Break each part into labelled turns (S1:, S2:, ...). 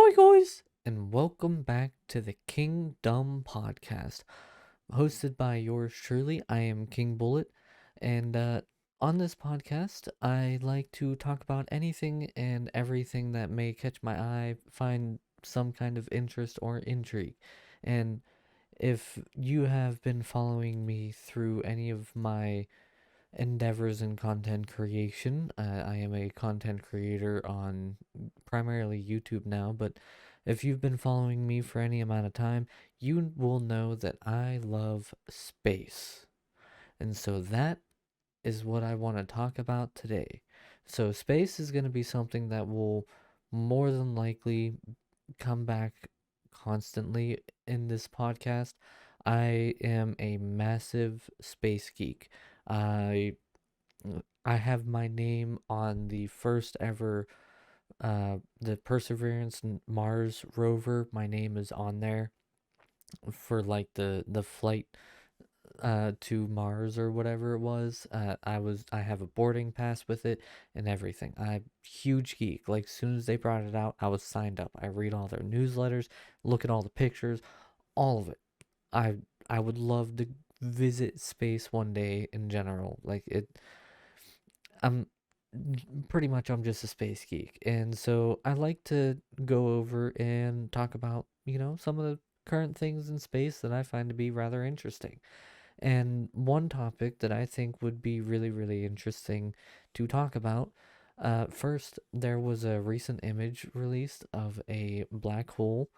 S1: Hi, guys, and welcome back to the KingDumb podcast, hosted by yours truly. I am King Bullet, and on this podcast, I like to talk about anything and everything that may catch my eye, find some kind of interest or intrigue. And if you have been following me through any of my endeavors in content creation. I am a content creator on primarily YouTube now, but if you've been following me for any amount of time, you will know that I love space. And so that is what I want to talk about today. So, space is going to be something that will more than likely come back constantly in this podcast. I am a massive space geek. I I have my name on the first ever the Perseverance Mars rover. My name is on there for like the flight to Mars or whatever it was. I have a boarding pass with it and everything. I'm huge geek. Like as soon as they brought it out, I was signed up. I read all their newsletters, look at all the pictures, all of it. I I would love to visit space one day in general. Like it I'm pretty much I'm just a space geek. And so I like to go over and talk about, some of the current things in space that I find to be rather interesting. And one topic that I think would be really, really interesting to talk about. First, there was a recent image released of a black hole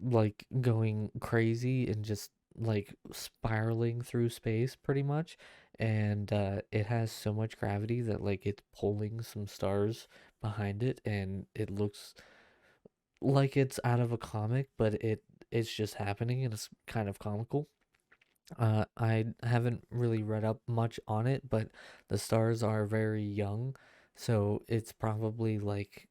S1: like going crazy and just like spiraling through space pretty much, and it has so much gravity that like it's pulling some stars behind it, and it looks like it's out of a comic, but it's just happening, and it's kind of comical. I haven't really read up much on it, but the stars are very young, so it's probably like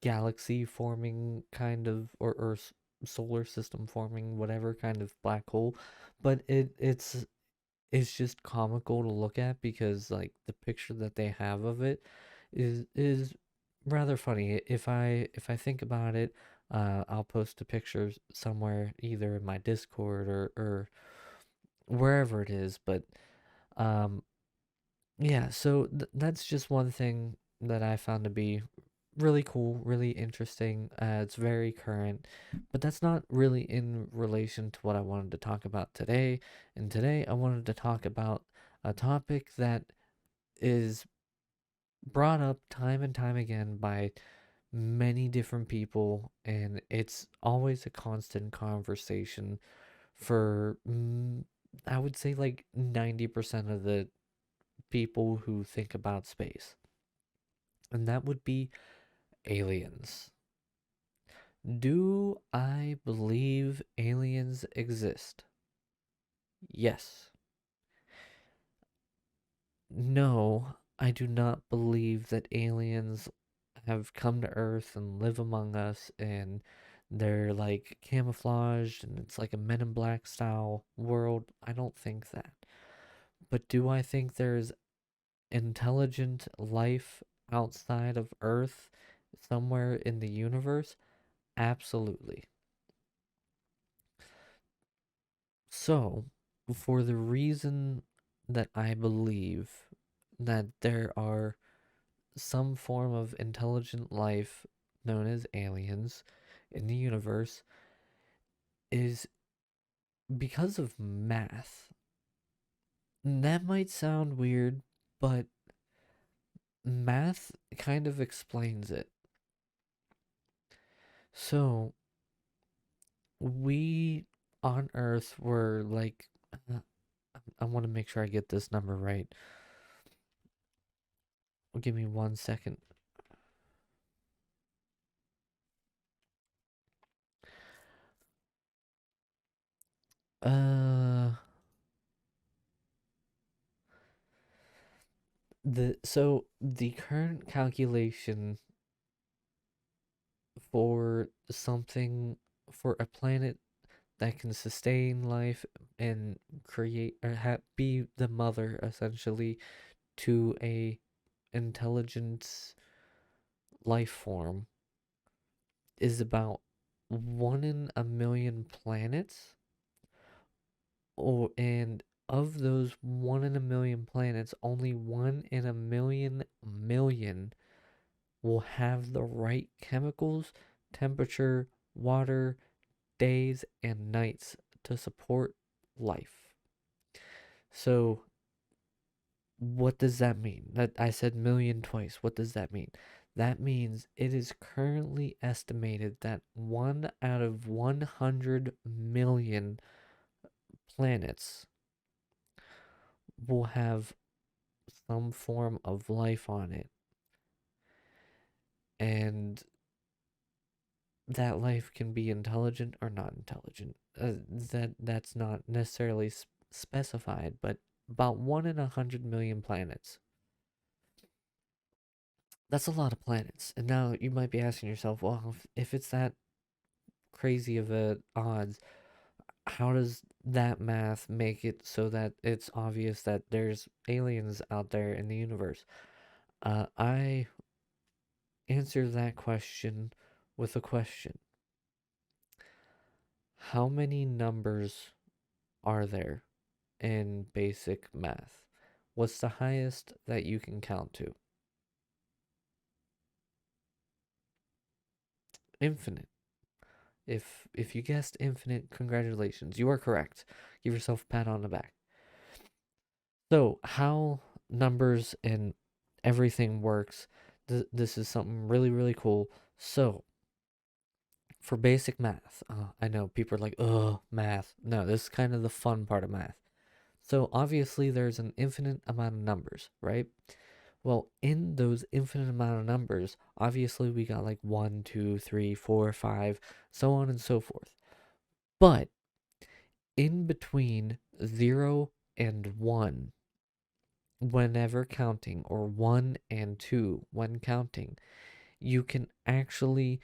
S1: galaxy forming kind of, or solar system forming, whatever kind of black hole. But it's just comical to look at because like the picture that they have of it is rather funny. If I think about it, I'll post a picture somewhere either in my Discord or wherever it is. But um, yeah, so that's just one thing that I found to be really cool, really interesting. It's very current, but that's not really in relation to what I wanted to talk about today. And today I wanted to talk about a topic that is brought up time and time again by many different people, and it's always a constant conversation for, I would say, like 90% of the people who think about space, and that would be aliens. Do I believe aliens exist? Yes. No, I do not believe that aliens have come to Earth and live among us, and they're like camouflaged and it's like a Men in Black style world. I don't think that. But do I think there's intelligent life outside of Earth somewhere in the universe? Absolutely. So, for the reason that I believe that there are some form of intelligent life known as aliens in the universe is because of math. That might sound weird, but math kind of explains it. So, we on Earth were like, I want to make sure I get this number right. Give me 1 second. Uh, the current calculation for something, for a planet that can sustain life and create, or be the mother essentially to a intelligent life form, is about 1 in a million planets, and of those 1 in a million planets, only 1 in a million will have the right chemicals, temperature, water, days, and nights to support life. So, what does that mean? That I said million twice. What does that mean? That means it is currently estimated that 1 out of 100 million planets will have some form of life on it. And that life can be intelligent or not intelligent. That's not necessarily specified, but about 1 in 100 million planets. That's a lot of planets. And now you might be asking yourself, well, if it's that crazy of a odds, how does that math make it so that it's obvious that there's aliens out there in the universe? I answer that question with a question. How many numbers are there in basic math? What's the highest that you can count to? Infinite. If you guessed infinite, congratulations. You are correct. Give yourself a pat on the back. So, how numbers and everything works, this is something really, really cool. So, for basic math, I know people are like, ugh, math. No, this is kind of the fun part of math. So, obviously, there's an infinite amount of numbers, right? Well, in those infinite amount of numbers, obviously, we got like 1, 2, 3, 4, 5, so on and so forth. But in between 0 and 1, whenever counting, or 1 and 2 when counting, you can actually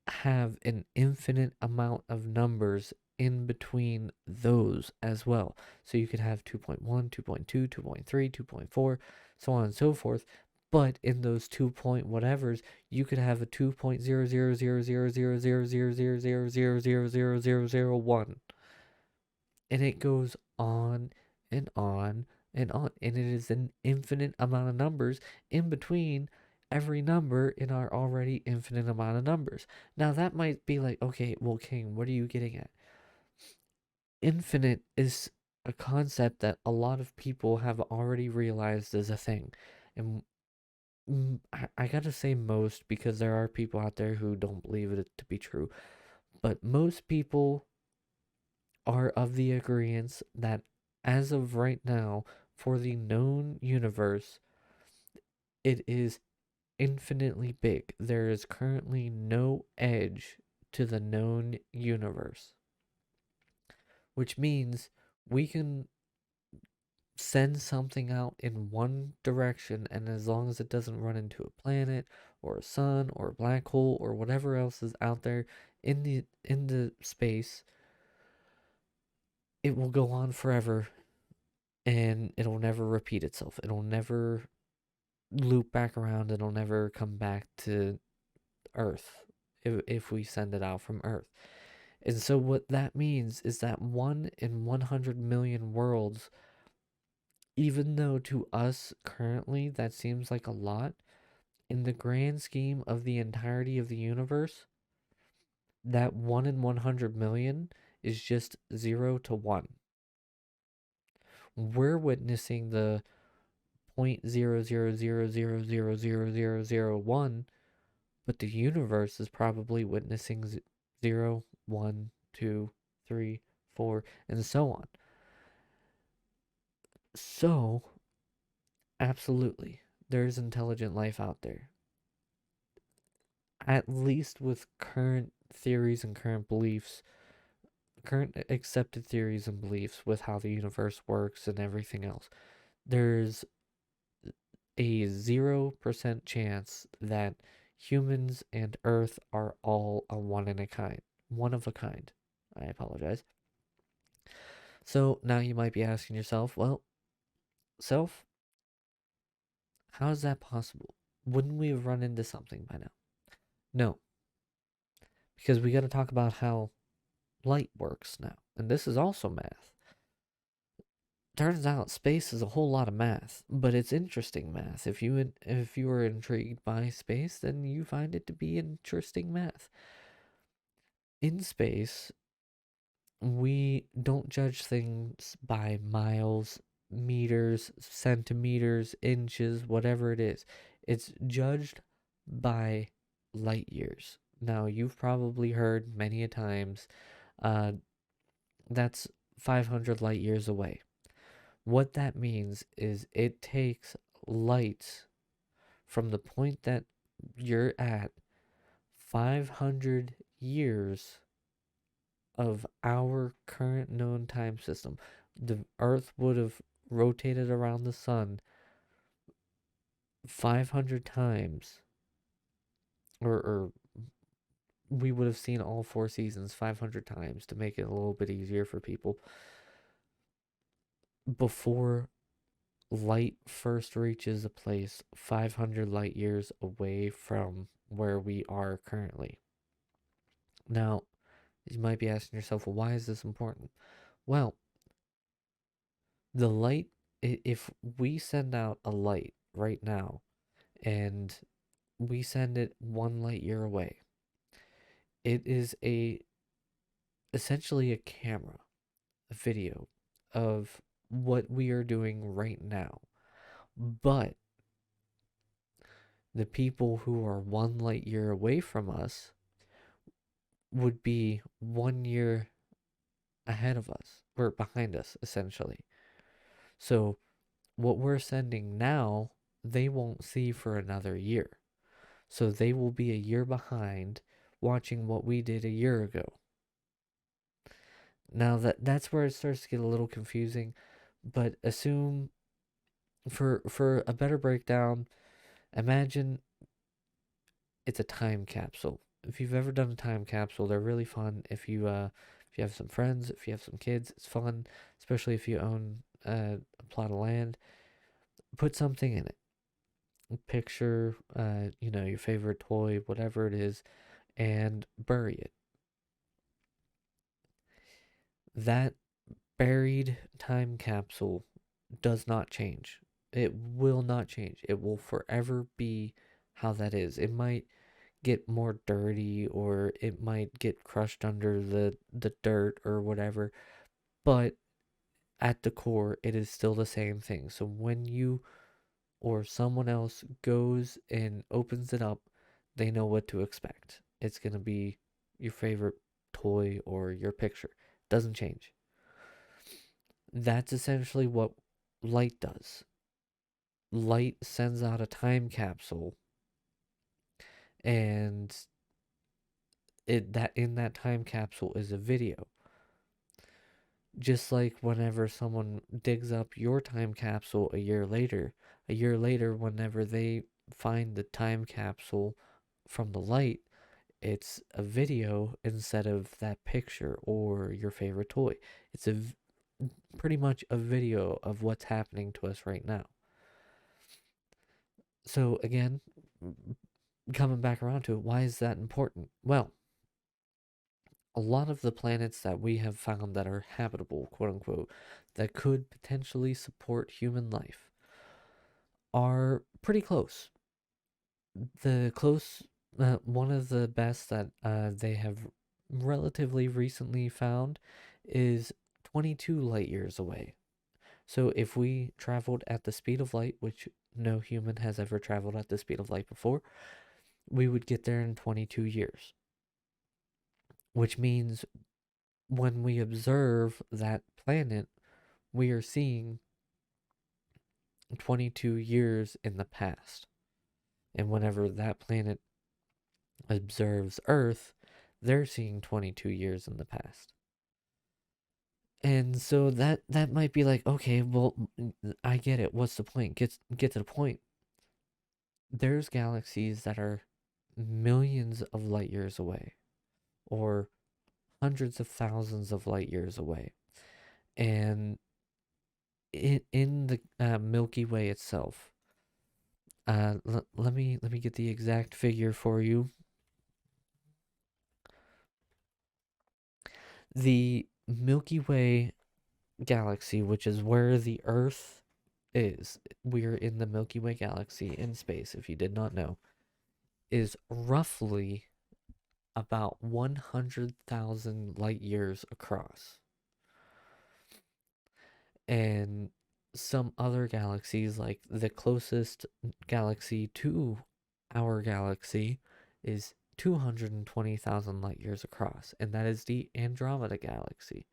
S1: have an infinite amount of numbers in between those as well. So you could have 2.1, 2.2, 2.3, 2.4, so on and so forth. But in those 2 point whatevers, you could have a 2.00000000000000001, and it goes on and on and on, and it is an infinite amount of numbers in between every number in our already infinite amount of numbers. Now that might be like, okay, well, King, what are you getting at? Infinite is a concept that a lot of people have already realized is a thing, and I gotta say most, because there are people out there who don't believe it to be true, but most people are of the agreement that as of right now, for the known universe, it is infinitely big. There is currently no edge to the known universe, which means we can send something out in one direction, and as long as it doesn't run into a planet or a sun or a black hole or whatever else is out there in the space, it will go on forever, and it'll never repeat itself. It'll never loop back around. It'll never come back to Earth if we send it out from Earth. And so what that means is that 1 in 100 million worlds, even though to us currently that seems like a lot, in the grand scheme of the entirety of the universe, that 1 in 100 million is just 0 to 1. We're witnessing the 0.000000001, but the universe is probably witnessing 0, 1, 2, 3, 4, and so on. So, absolutely, there's intelligent life out there. At least with current theories and current beliefs, current accepted theories and beliefs with how the universe works and everything else, there's a 0% chance that humans and Earth are all a one in a kind. One of a kind. I apologize. So now you might be asking yourself, well, self, how is that possible? Wouldn't we have run into something by now? No. because we got to talk about how light works now. And this is also math. Turns out space is a whole lot of math, but it's interesting math. If you are intrigued by space, then you find it to be interesting math. In space, we don't judge things by miles, meters, centimeters, inches, whatever it is. It's judged by light years. Now, you've probably heard many a times uh, that's 500 light years away. What that means is it takes light from the point that you're at 500 years of our current known time system. The Earth would have rotated around the sun 500 times, or we would have seen all four seasons 500 times to make it a little bit easier for people before light first reaches a place 500 light years away from where we are currently. Now, you might be asking yourself, well, why is this important? Well, the light, if we send out a light right now and we send it 1 light year away, it is essentially a camera, a video of what we are doing right now. But the people who are 1 light year away from us would be 1 year ahead of us or behind us, essentially. So what we're sending now, they won't see for another year. So they will be a year behind watching what we did a year ago. Now that's where it starts to get a little confusing, but assume for a better breakdown, imagine it's a time capsule. If you've ever done a time capsule, they're really fun. If you have some friends, if you have some kids, it's fun, especially if you own a plot of land. Put something in it. Picture, your favorite toy, whatever it is, and bury it. That buried time capsule does not change. It will not change. It will forever be how that is. It might get more dirty or it might get crushed under the dirt or whatever, but at the core it is still the same thing. So when you or someone else goes and opens it up, they know what to expect. It's going to be your favorite toy or your picture. Doesn't change. That's essentially what light does. Light sends out a time capsule, and in that time capsule is a video. Just like whenever someone digs up your time capsule a year later whenever they find the time capsule from the light, it's a video instead of that picture or your favorite toy. It's pretty much a video of what's happening to us right now. So again, coming back around to it, why is that important? Well, a lot of the planets that we have found that are habitable, quote unquote, that could potentially support human life are pretty close. One of the best that they have relatively recently found is 22 light years away. So if we traveled at the speed of light, which no human has ever traveled at the speed of light before, we would get there in 22 years. Which means when we observe that planet, we are seeing 22 years in the past. And whenever that planet observes Earth, they're seeing 22 years in the past. And so that might be like, okay, well, I get it. What's the point? Get to the point. There's galaxies that are millions of light years away, or hundreds of thousands of light years away, and in the Milky Way itself. Let me get the exact figure for you. The Milky Way galaxy, which is where the Earth is, we're in the Milky Way galaxy in space, if you did not know, is roughly about 100,000 light years across. And some other galaxies, like the closest galaxy to our galaxy, is 220,000 light years across, and that is the Andromeda galaxy.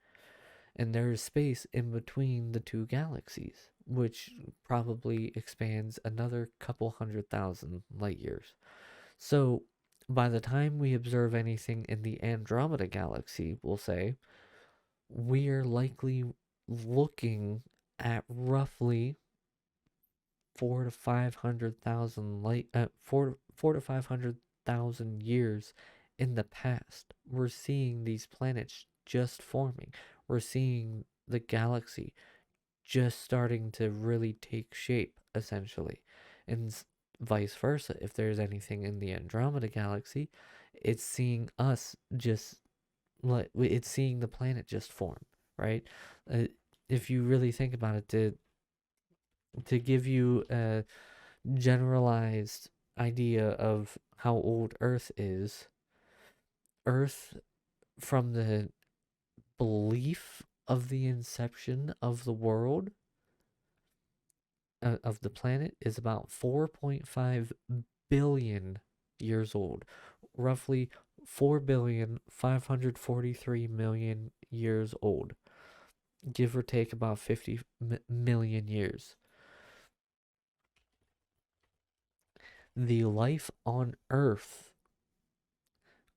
S1: And there is space in between the two galaxies, which probably expands another couple 100,000 light years. So by the time we observe anything in the Andromeda galaxy, we'll say, we are likely looking at roughly 4 to 500,000 years in the past. We're seeing these planets just forming. We're seeing the galaxy just starting to really take shape, essentially. And vice versa, if there's anything in the Andromeda galaxy, it's seeing us just, like, it's seeing the planet just form, right? Uh, if you really think about it, to give you a generalized idea of how old Earth is, Earth, from the belief of the inception of the world, of the planet, is about 4.5 billion years old, roughly 4,543,000,000 years old, give or take about 50 million years. The life on Earth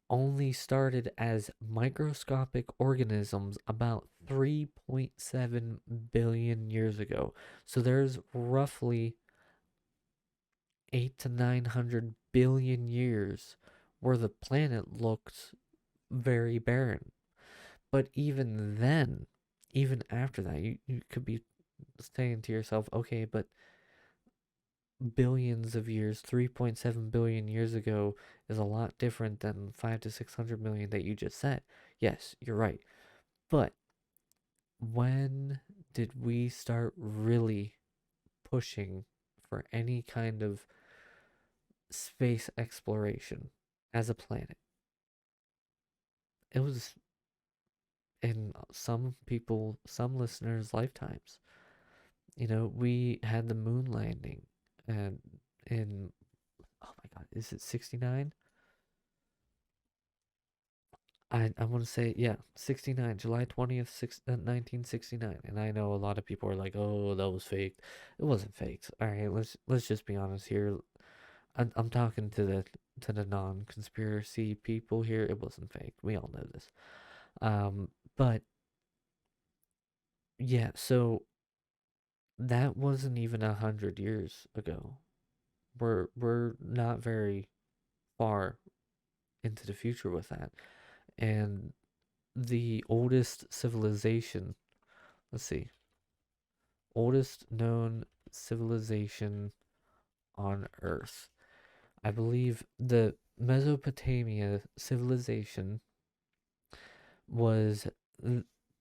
S1: only started as microscopic organisms about 3.7 billion years ago. So there's roughly 8 to 900 billion years where the planet looked very barren. But even then, even after that, you could be saying to yourself, okay, but billions of years, 3.7 billion years ago, is a lot different than 5 to 600 million that you just said. Yes, you're right. But when did we start really pushing for any kind of space exploration as a planet? It was in some people, some listeners' lifetimes. We had the moon landing, and in, oh my God, is it 69? I want to say, yeah, 69, July 20th, 1969. And I know a lot of people are like, oh, that was fake. It wasn't faked. All right, let's just be honest here. I'm talking to the non-conspiracy people here. It wasn't fake. We all know this. But yeah, so that wasn't even 100 years ago. We're not very far into the future with that. And the oldest civilization, let's see, oldest known civilization on Earth. I believe the Mesopotamia civilization was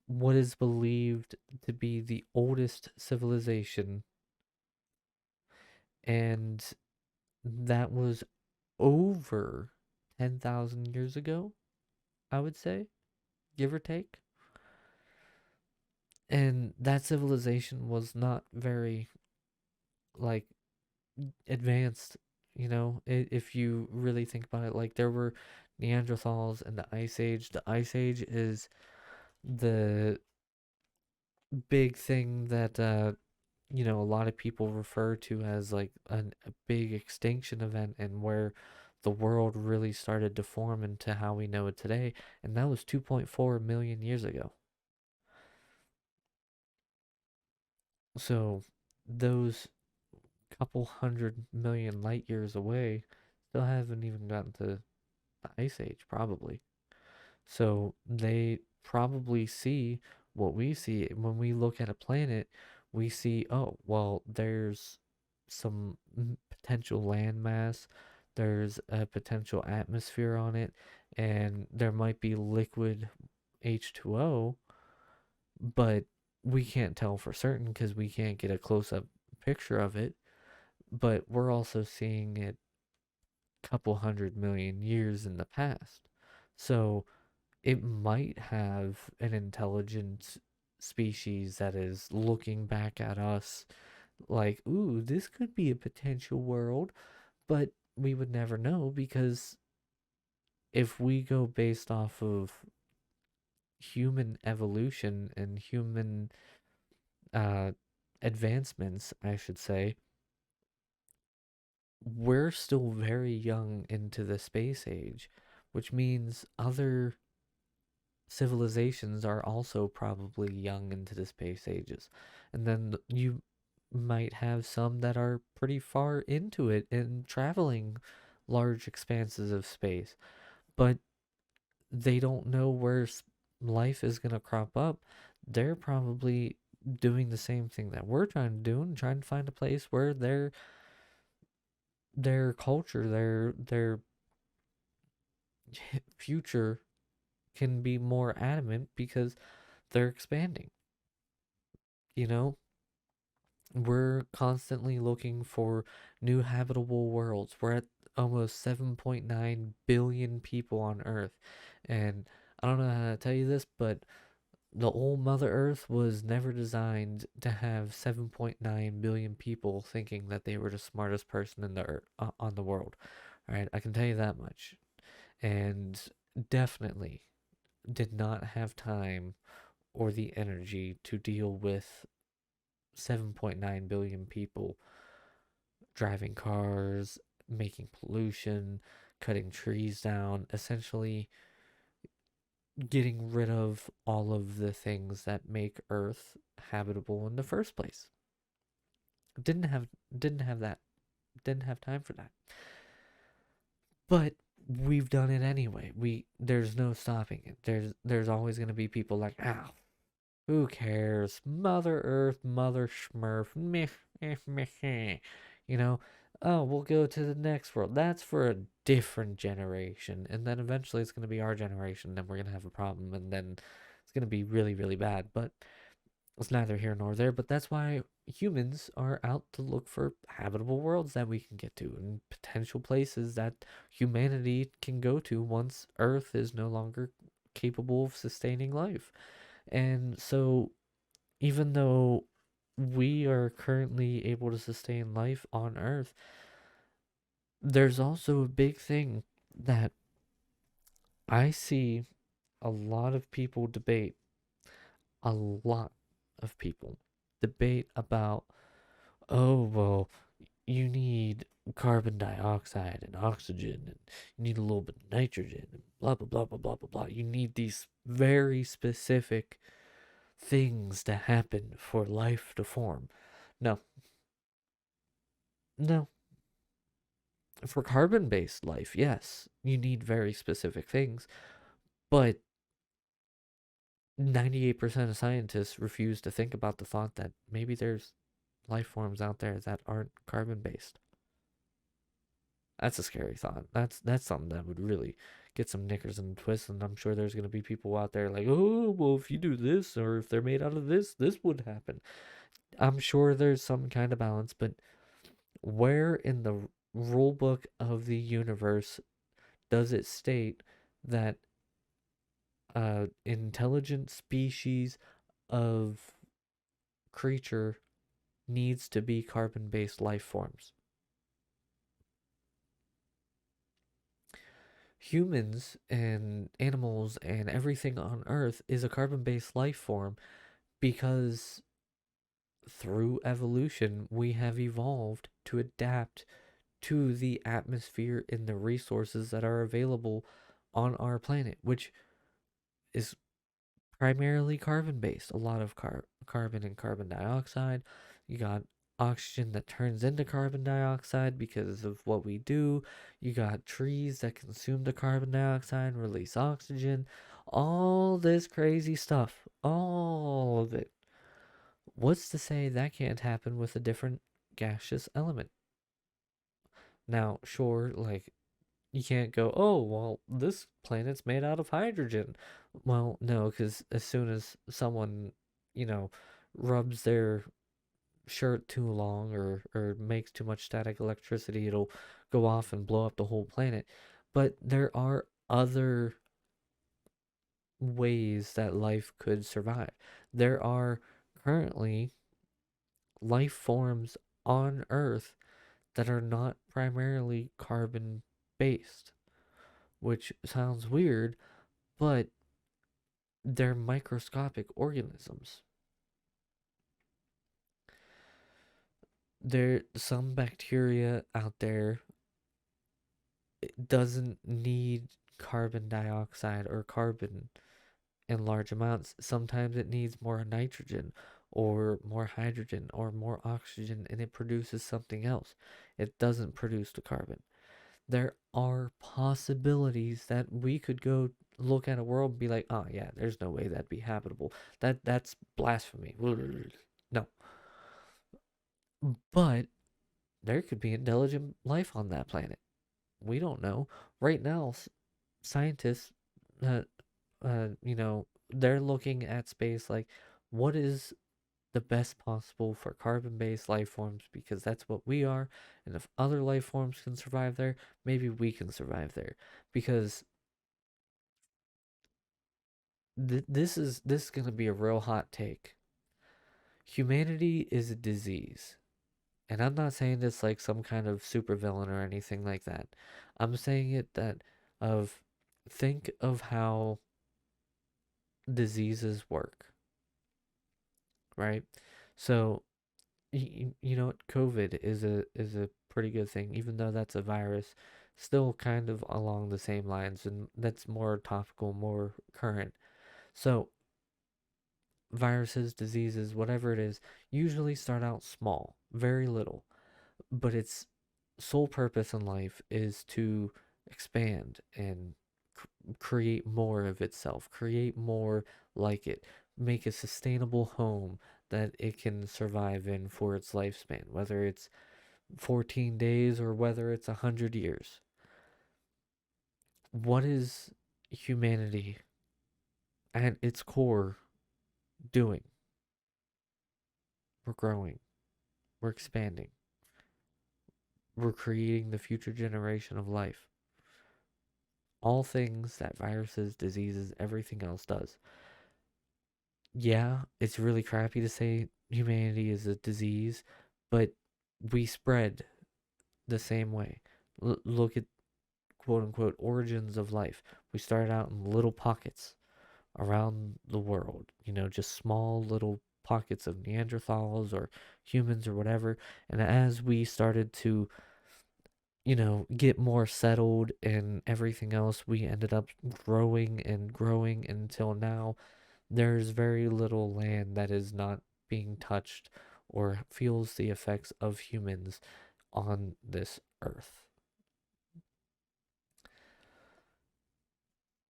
S1: what is believed to be the oldest civilization, and that was over 10,000 years ago, I would say, give or take. And that civilization was not very, like, advanced, if you really think about it. Like, there were Neanderthals in the Ice Age. The Ice Age is the big thing that a lot of people refer to as like a big extinction event, and where the world really started to form into how we know it today, and that was 2.4 million years ago. So those couple 100 million light years away still haven't even gotten to the Ice Age, probably. So they probably see what we see when we look at a planet. We see, oh, well, there's some potential landmass, there's a potential atmosphere on it, and there might be liquid H2O, but we can't tell for certain because we can't get a close up picture of it. But we're also seeing it a couple 100 million years in the past. So it might have an intelligent species that is looking back at us like, ooh, this could be a potential world, but we would never know because if we go based off of human evolution and human uh, advancements, I should say, we're still very young into the space age, which means other civilizations are also probably young into the space ages. And then you might have some that are pretty far into it and traveling large expanses of space, but they don't know where life is going to crop up. They're probably doing the same thing that we're trying to do and trying to find a place where their culture, their future can be more adamant because they're expanding. You know, we're constantly looking for new habitable worlds. We're at almost 7.9 billion people on Earth. And I don't know how to tell you this, but the old Mother Earth was never designed to have 7.9 billion people thinking that they were the smartest person in the on the world. All right, I can tell you that much. And definitely did not have time or the energy to deal with 7.9 billion people driving cars, making pollution, cutting trees down, essentially getting rid of all of the things that make Earth habitable in the first place. Didn't have didn't have that didn't have time for that. But we've done it anyway. There's no stopping it. There's always going to be people like, "Ah, who cares? Mother Earth, Mother Smurf, meh, meh, meh, meh." You know, oh, we'll go to the next world. That's for a different generation. And then eventually it's going to be our generation. Then we're going to have a problem. And then it's going to be really, really bad. But it's neither here nor there. But that's why humans are out to look for habitable worlds that we can get to and potential places that humanity can go to once Earth is no longer capable of sustaining life. And so, even though we are currently able to sustain life on Earth, there's also a big thing that I see a lot of people debate, a lot of people debate about, oh, well, you need carbon dioxide and oxygen, and you need a little bit of nitrogen, and blah, blah, blah, blah, blah, blah, blah. You need these very specific things to happen for life to form. No, no. For carbon based life, yes, you need very specific things, but 98% of scientists refuse to think about the thought that maybe there's life forms out there that aren't carbon based. That's a scary thought. That's something that would really get some knickers and twists, and I'm sure there's going to be people out there like, oh, well, if you do this, or if they're made out of this would happen. I'm sure there's some kind of balance, but where in the rule book of the universe does it state that intelligent species of creature needs to be carbon based life forms? Humans and animals and everything on Earth is a carbon based life form because through evolution we have evolved to adapt to the atmosphere and the resources that are available on our planet, which is primarily carbon based. A lot of carbon and carbon dioxide. You got oxygen that turns into carbon dioxide because of what we do. You got trees that consume the carbon dioxide and release oxygen. All this crazy stuff. All of it. What's to say that can't happen with a different gaseous element? Now, sure, like You can't go, oh, well, this planet's made out of hydrogen. Well, no, because as soon as someone, you know, rubs their shirt too long or makes too much static electricity, it'll go off and blow up the whole planet. But there are other ways that life could survive. There are currently life forms on Earth that are not primarily carbon based, which sounds weird, but they're microscopic organisms. There some bacteria out there, it doesn't need carbon dioxide or carbon in large amounts. Sometimes it needs more nitrogen or more hydrogen or more oxygen, and it produces something else. It doesn't produce the carbon. There are possibilities that we could go look at a world and be like, oh yeah, there's no way that'd be habitable. That's blasphemy. No. But there could be intelligent life on that planet. We don't know. Right now, scientists, uh, they're looking at space like, what is the best possible for carbon-based life forms, because that's what we are. And if other life forms can survive there, maybe we can survive there. Because this is going to be a real hot take. Humanity is a disease. And I'm not saying this like some kind of supervillain or anything like that. I'm saying it that of think of how diseases work, right? So you know what, COVID is a pretty good thing, even though that's a virus, still kind of along the same lines, and that's more topical, more current. So viruses, diseases, whatever it is, usually start out small, very little, but its sole purpose in life is to expand and create more of itself, create more like it, make a sustainable home that it can survive in for its lifespan, whether it's 14 days or whether it's 100 years. What is humanity at its core doing? We're growing, we're expanding, we're creating the future generation of life. All things that viruses, diseases, everything else does. Yeah, it's really crappy to say humanity is a disease, but we spread the same way. Look at quote unquote origins of life. We started out in little pockets around the world, just small little pockets of Neanderthals or humans or whatever. And as we started to, get more settled and everything else, we ended up growing and growing until now there's very little land that is not being touched or feels the effects of humans on this earth.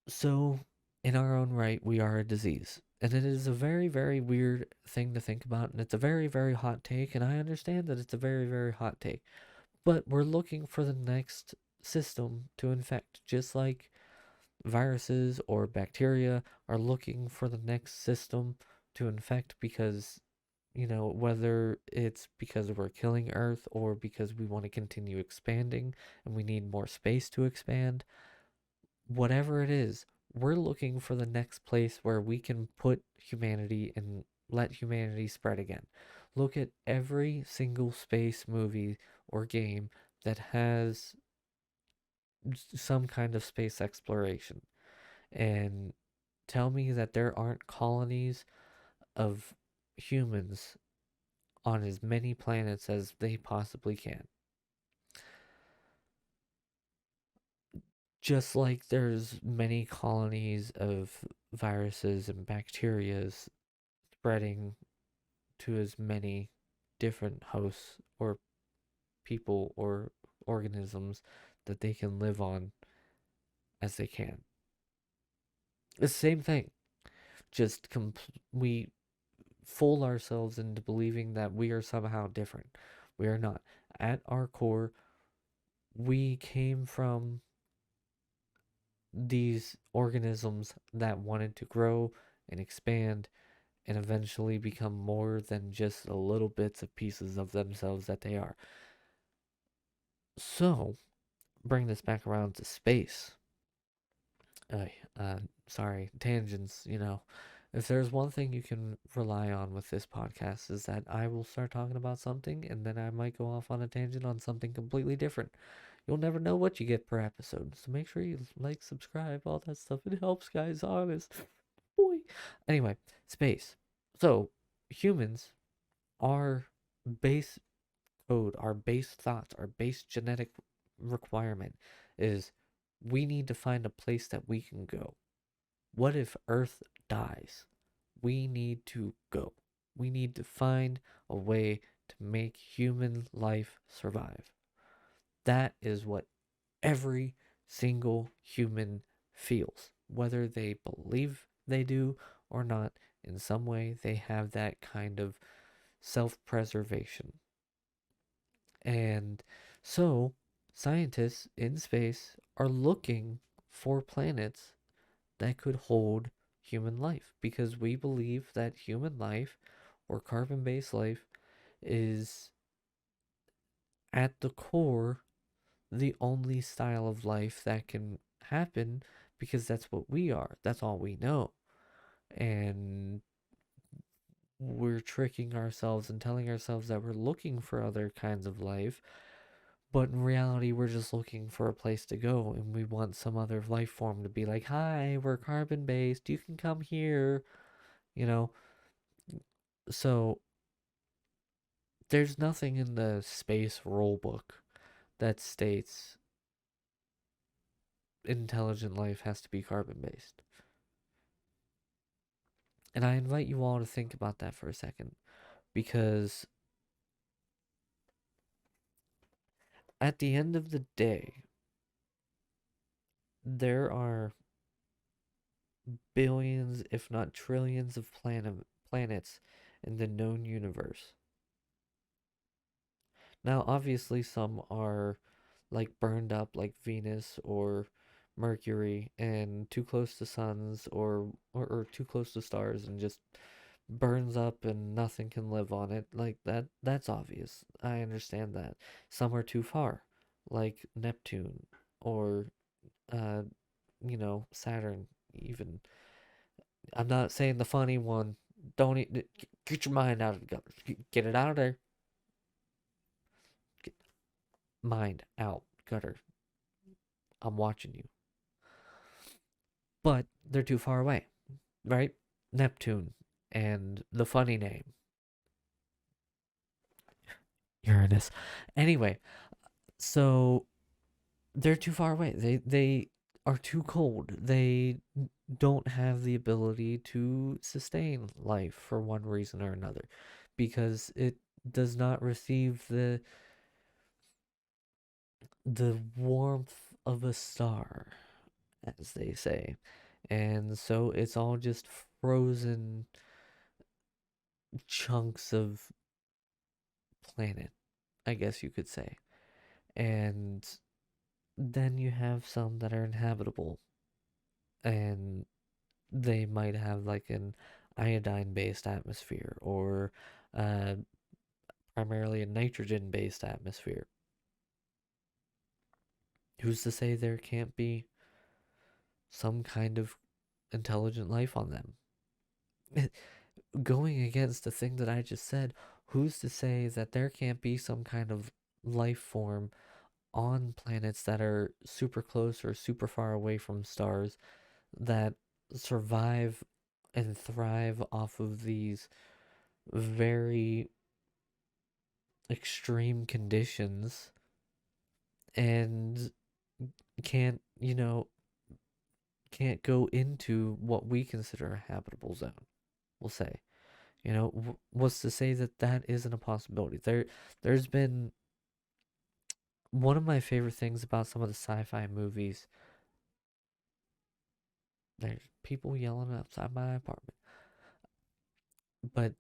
S1: So, in our own right, we are a disease. And it is a very, very weird thing to think about. And it's a very, very hot take. And I understand that it's a very, very hot take. But we're looking for the next system to infect, just like viruses or bacteria are looking for the next system to infect because, whether it's because we're killing Earth or because we want to continue expanding and we need more space to expand, whatever it is, we're looking for the next place where we can put humanity and let humanity spread again. Look at every single space movie or game that has some kind of space exploration and tell me that there aren't colonies of humans on as many planets as they possibly can. Just like there's many colonies of viruses and bacteria spreading to as many different hosts or people or organisms that they can live on as they can. The same thing. Just we fool ourselves into believing that we are somehow different. We are not. At our core, we came from these organisms that wanted to grow and expand and eventually become more than just a little bits of pieces of themselves that they are. So, bring this back around to space. Uh, uh, Sorry, tangents, you know. If there's one thing you can rely on with this podcast is that I will start talking about something and then I might go off on a tangent on something completely different. You'll never know what you get per episode. So make sure you like, subscribe, all that stuff. It helps, guys, honest. Boy. Anyway, space. So, humans, our base code, our base thoughts, our base genetic requirement is we need to find a place that we can go. What if Earth dies? We need to go. We need to find a way to make human life survive. That is what every single human feels, whether they believe they do or not. In some way, they have that kind of self preservation. And so, scientists in space are looking for planets that could hold human life because we believe that human life or carbon based life is at the core the only style of life that can happen because that's what we are. That's all we know. And we're tricking ourselves and telling ourselves that we're looking for other kinds of life, but in reality, we're just looking for a place to go and we want some other life form to be like, hi, we're carbon based. You can come here, you know? So there's nothing in the space rule book that states intelligent life has to be carbon based. And I invite you all to think about that for a second because at the end of the day, there are billions, if not trillions, of planets in the known universe. Now, obviously, some are like burned up, like Venus or Mercury, and too close to suns or too close to stars and just burns up and nothing can live on it. Like that's obvious. I understand that. Some are too far, like Neptune or uh Saturn even. I'm not saying the funny one. Don't get your mind out of the gutter. Get it out of there. Get mind out gutter. I'm watching you. But they're too far away, right? Neptune and the funny name Uranus. Anyway, so they're too far away. They are too cold. They don't have the ability to sustain life for one reason or another because it does not receive the warmth of a star, as they say. And so it's all just frozen chunks of planet, I guess you could say. And then you have some that are inhabitable and they might have like an iodine based atmosphere or uh, primarily a nitrogen based atmosphere. Who's to say there can't be some kind of intelligent life on them? Going against the thing that I just said, who's to say that there can't be some kind of life form on planets that are super close or super far away from stars that survive and thrive off of these very extreme conditions and can't, can't go into what we consider a habitable zone, we'll say. What's to say that that isn't a possibility? There's been one of my favorite things about some of the sci-fi movies. There's people yelling outside my apartment. But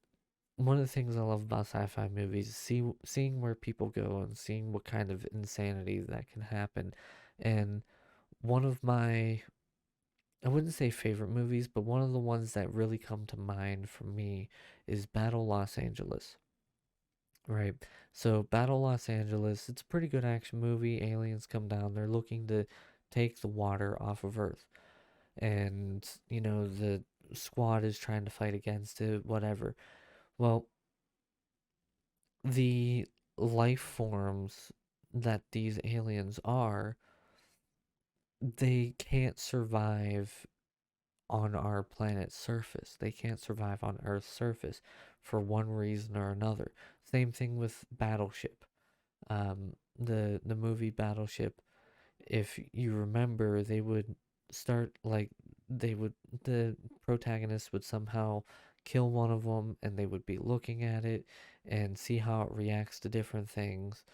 S1: one of the things I love about sci-fi movies is seeing where people go and seeing what kind of insanity that can happen. And one of my I wouldn't say favorite movies, but one of the ones that really come to mind for me is Battle Los Angeles. Right. So Battle Los Angeles, it's a pretty good action movie. Aliens come down. They're looking to take the water off of Earth. And, the squad is trying to fight against it, whatever. Well, the life forms that these aliens are, they can't survive on our planet's surface. They can't survive on Earth's surface for one reason or another. Same thing with Battleship. The movie Battleship, if you remember, they would start like they would the protagonist would somehow kill one of them, and they would be looking at it and see how it reacts to different things,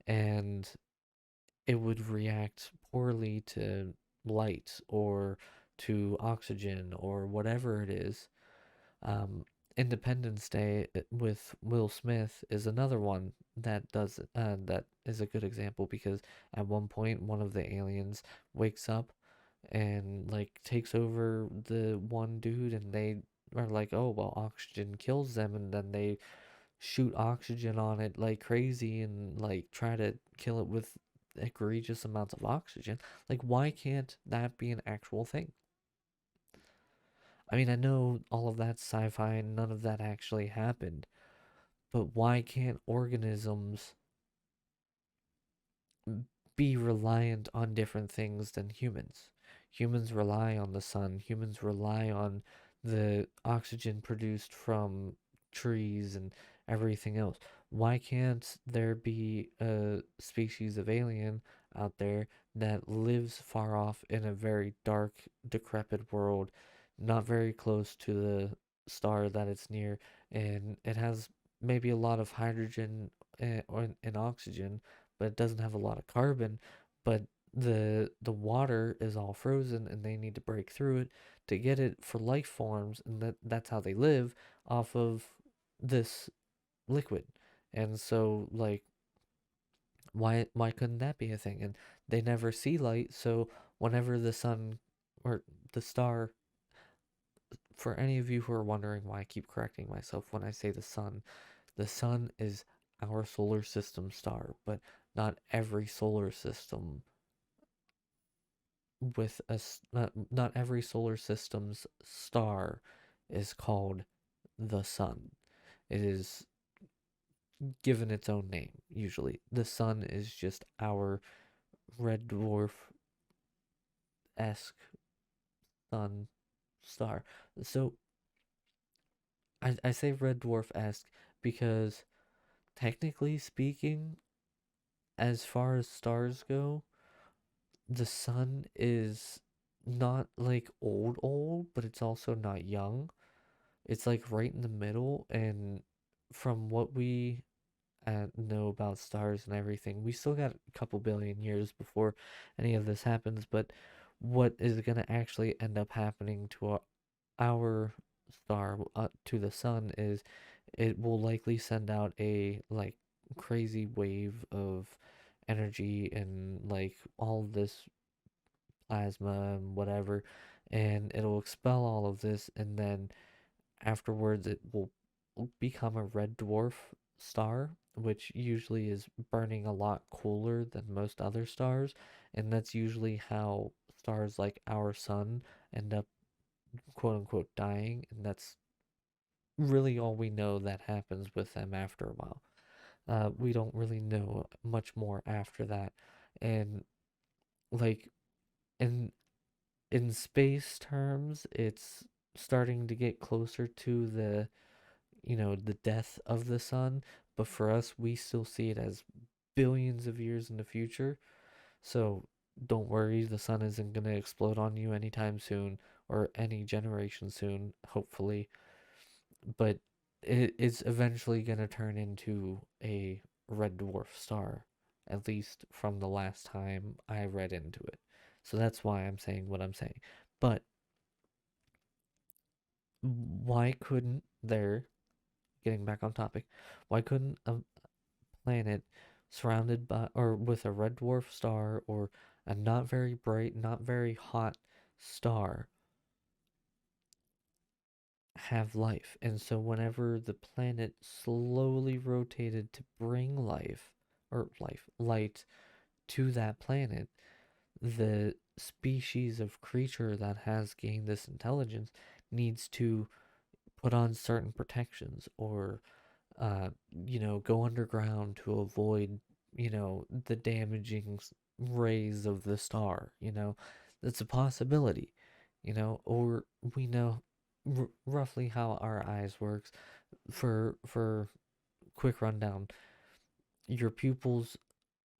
S1: and it would react poorly to light or to oxygen or whatever it is. um, Independence Day with Will Smith is another one that is a good example, because at one point one of the aliens wakes up and like takes over the one dude, and they are like, oh well, oxygen kills them, and then they shoot oxygen on it like crazy and like try to kill it with egregious amounts of oxygen. Like, why can't that be an actual thing? I mean, I know all of that's sci-fi and none of that actually happened, but why can't organisms be reliant on different things than humans? Humans rely on the sun, humans rely on the oxygen produced from trees and everything else. Why can't there be a species of alien out there that lives far off in a very dark, decrepit world, not very close to the star that it's near, and it has maybe a lot of hydrogen and oxygen, but it doesn't have a lot of carbon, but the water is all frozen, and they need to break through it to get it for life forms, and that's how they live, off of this liquid. And so, like, why couldn't that be a thing? And they never see light, so whenever the sun or the star, for any of you who are wondering why I keep correcting myself when I say the sun is our solar system star, but not every solar system with not every solar system's star is called the sun. It is given its own name. Usually the sun is just our red dwarf-esque sun star. So I say red dwarf-esque because, technically speaking, as far as stars go, the sun is not like old, but it's also not young. It's like right in the middle, and from what we know about stars and everything, we still got a couple billion years before any of this happens. But what is going to actually end up happening to our star, to the sun, is it will likely send out a like crazy wave of energy and like all this plasma and whatever, and it'll expel all of this, and then afterwards it will become a red dwarf star, which usually is burning a lot cooler than most other stars, and that's usually how stars like our sun end up quote unquote dying, and that's really all we know that happens with them after a while. We don't really know much more after that, and like in in space terms, it's starting to get closer to the death of the sun, but for us, we still see it as billions of years in the future. So don't worry, the sun isn't going to explode on you anytime soon, or any generation soon, hopefully. But it's eventually going to turn into a red dwarf star, at least from the last time I read into it. So that's why I'm saying what I'm saying. But why couldn't there, getting back on topic, why couldn't a planet surrounded by or with a red dwarf star, or a not very bright, not very hot star, have life. And so whenever the planet slowly rotated to bring light to that planet, the species of creature that has gained this intelligence needs to put on certain protections, or go underground to avoid, the damaging rays of the star. That's a possibility. Or we know roughly how our eyes works. For quick rundown, your pupils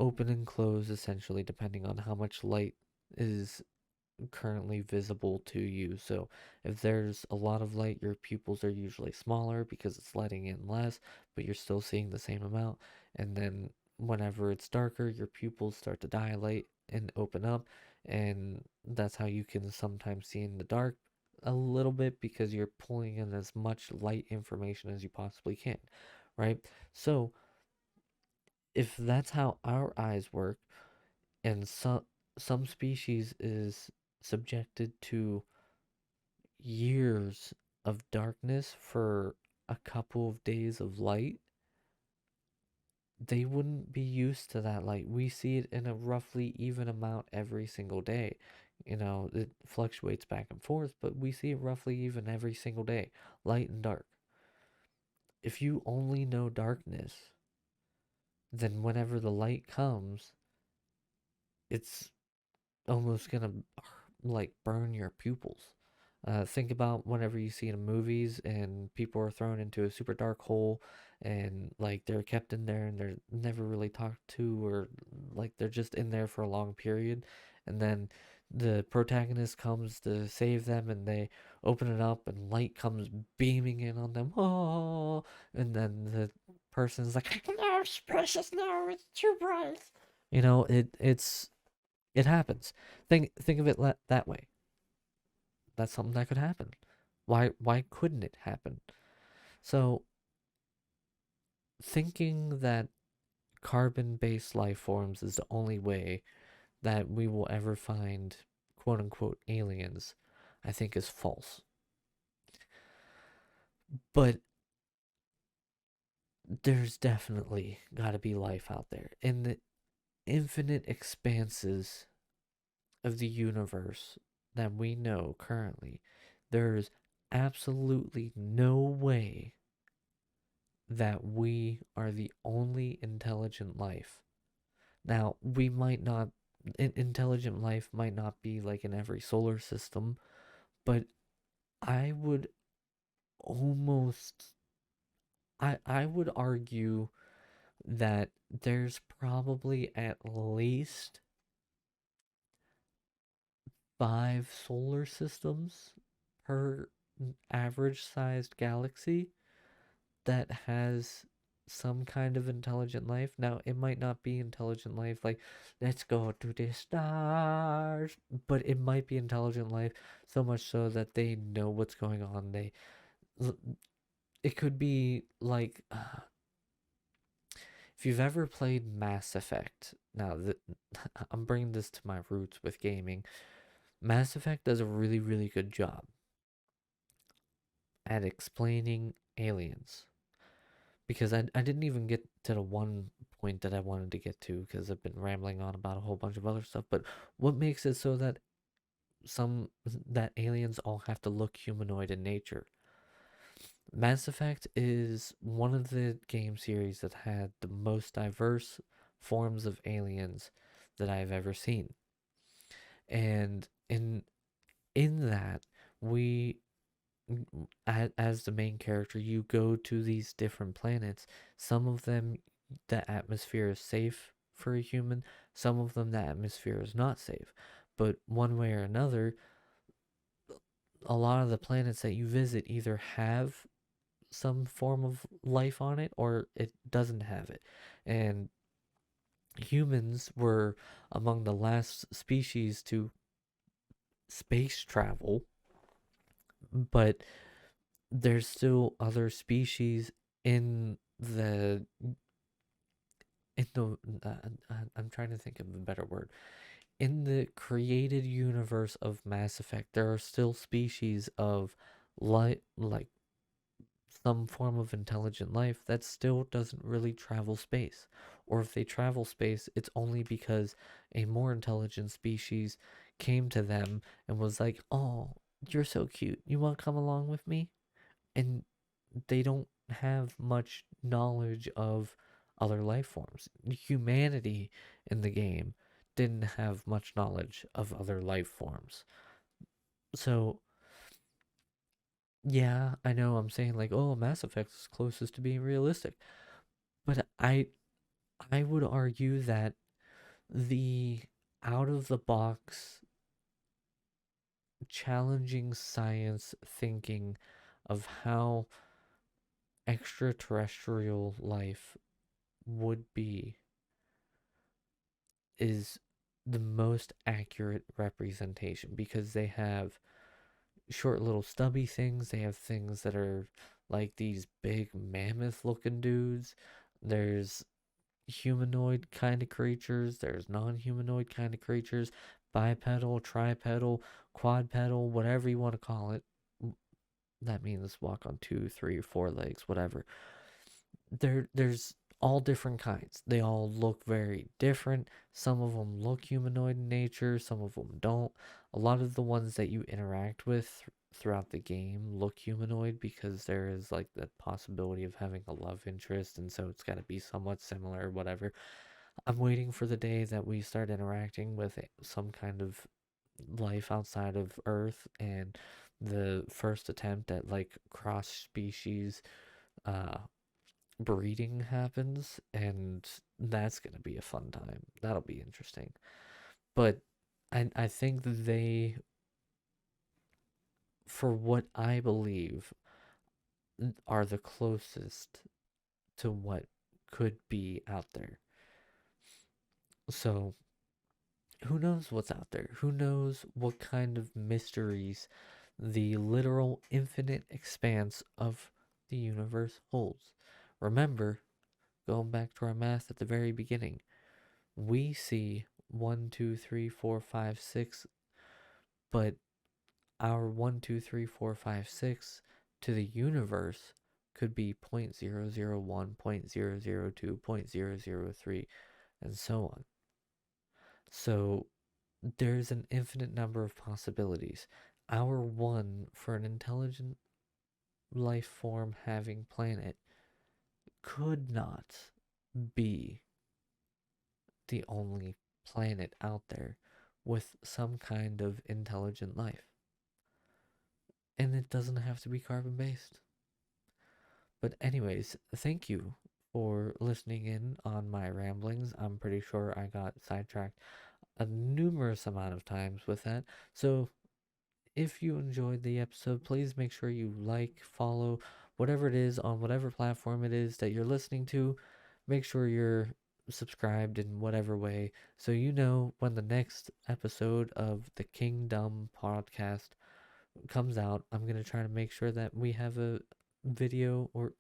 S1: open and close essentially depending on how much light is currently visible to you. So if there's a lot of light, your pupils are usually smaller because it's letting in less, but you're still seeing the same amount. And then whenever it's darker, your pupils start to dilate and open up, and that's how you can sometimes see in the dark a little bit, because you're pulling in as much light information as you possibly can, right? So if that's how our eyes work, and some species is subjected to years of darkness for a couple of days of light, they wouldn't be used to that light. We see it in a roughly even amount every single day. It fluctuates back and forth, but we see it roughly even every single day, light and dark. If you only know darkness, then whenever the light comes, it's almost gonna like burn your pupils. Think about whenever you see in movies and people are thrown into a super dark hole, and like they're kept in there and they're never really talked to, or like they're just in there for a long period, and then the protagonist comes to save them and they open it up and light comes beaming in on them. Oh, and then the person's like, no, it's precious, no, it's too bright. It happens. Think of it that way. That's something that could happen. Why couldn't it happen? So thinking that carbon-based life forms is the only way that we will ever find quote unquote aliens, I think is false. But there's definitely got to be life out there in the infinite expanses of the universe that we know currently. There's absolutely no way that we are the only intelligent life. Now, we might not, intelligent life might not be like in every solar system, but I would almost, I would argue that there's probably at least 5 solar systems per average sized galaxy that has some kind of intelligent life. Now, it might not be intelligent life like, let's go to the stars, but it might be intelligent life so much so that they know what's going on. It could be like, if you've ever played Mass Effect. Now, I'm bringing this to my roots with gaming. Mass Effect does a really, really good job at explaining aliens, because I didn't even get to the one point that I wanted to get to because I've been rambling on about a whole bunch of other stuff. But what makes it so that aliens all have to look humanoid in nature? Mass Effect is one of the game series that had the most diverse forms of aliens that I've ever seen. And in that, we, as the main character, you go to these different planets. Some of them, the atmosphere is safe for a human. Some of them, the atmosphere is not safe. But one way or another, a lot of the planets that you visit either have some form of life on it or it doesn't have it. And humans were among the last species to space travel, but there's still other species in the in the I'm trying to think of a better word. In the created universe of Mass Effect, there are still species of like some form of intelligent life that still doesn't really travel space. Or if they travel space, it's only because a more intelligent species came to them and was like, "Oh, you're so cute. You want to come along with me?" And they don't have much knowledge of other life forms. Humanity in the game didn't have much knowledge of other life forms. So, yeah, I know I'm saying like, "Oh, Mass Effect is closest to being realistic." But I would argue that the out of the box challenging science thinking of how extraterrestrial life would be is the most accurate representation because they have short little stubby things. They have things that are like these big mammoth looking dudes. There's humanoid kind of creatures, there's non-humanoid kind of creatures, bipedal, tripedal, quadpedal, whatever you want to call it. That means walk on 2, 3, 4 legs, whatever. There's all different kinds. They all look very different. Some of them look humanoid in nature, some of them don't. A lot of the ones that you interact with throughout the game look humanoid because there is like the possibility of having a love interest, and so it's got to be somewhat similar, whatever. I'm waiting for the day that we start interacting with some kind of life outside of Earth, and the first attempt at like cross species uh breeding happens, and that's gonna be a fun time. That'll be interesting. But I think they, for what I believe, are the closest to what could be out there. So who knows what's out there? Who knows what kind of mysteries the literal infinite expanse of the universe holds? Remember, going back to our math at the very beginning, we see 1, 2, 3, 4, 5, 6, but our 1, 2, 3, 4, 5, 6 to the universe could be 0.001, 0.002, 0.003, and so on. So there's an infinite number of possibilities. Our one for an intelligent life form having planet could not be the only planet out there with some kind of intelligent life. And it doesn't have to be carbon based. But, anyways, thank you for listening in on my ramblings. I'm pretty sure I got sidetracked a numerous amount of times with that. So, if you enjoyed the episode, please make sure you like, follow, whatever it is on whatever platform it is that you're listening to. Make sure you're subscribed in whatever way so you know when the next episode of the KingDumb podcast comes out. I'm going to try to make sure that we have a video or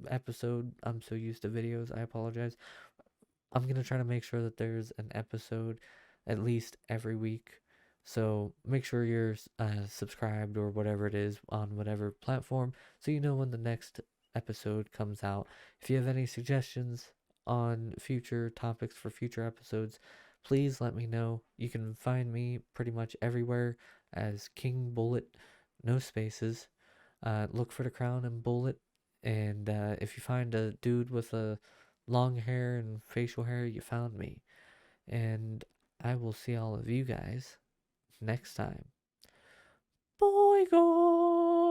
S1: episode. I'm so used to videos, I apologize. I'm going to try to make sure that there's an episode at least every week. So make sure you're subscribed or whatever it is on whatever platform so you know when the next episode comes out. If you have any suggestions on future topics for future episodes, please let me know. You can find me pretty much everywhere as King Bullet, no spaces. Look for the crown and bullet. And if you find a dude with a long hair and facial hair, you found me. And I will see all of you guys next time. Bye, guys.